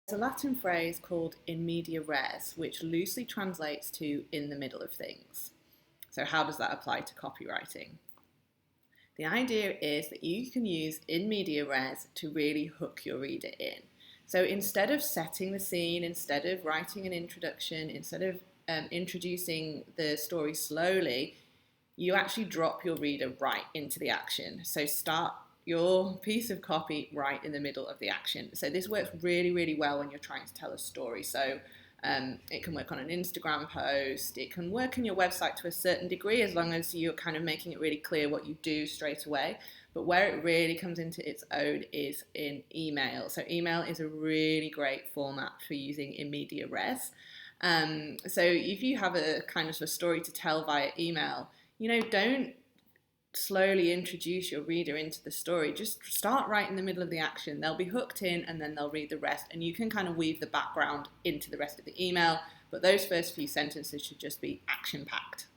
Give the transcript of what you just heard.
There's a Latin phrase called in media res, which loosely translates to in the middle of things. So, how does that apply to copywriting? The idea is that you can use in media res to really hook your reader in. So, instead of setting the scene, instead of writing an introduction, instead of introducing the story slowly, you actually drop your reader right into the action. So start your piece of copy right in the middle of the action. So this works really, really well when you're trying to tell a story. So it can work on an Instagram post. It can work in your website to a certain degree as long as you're kind of making it really clear what you do straight away. But where it really comes into its own is in email. So email is a really great format for using in media res. So if you have a kind of a story to tell via email, don't slowly introduce your reader into the story. Just start right in the middle of the action. They'll be hooked in and then they'll read the rest. And you can kind of weave the background into the rest of the email. But those first few sentences should just be action packed.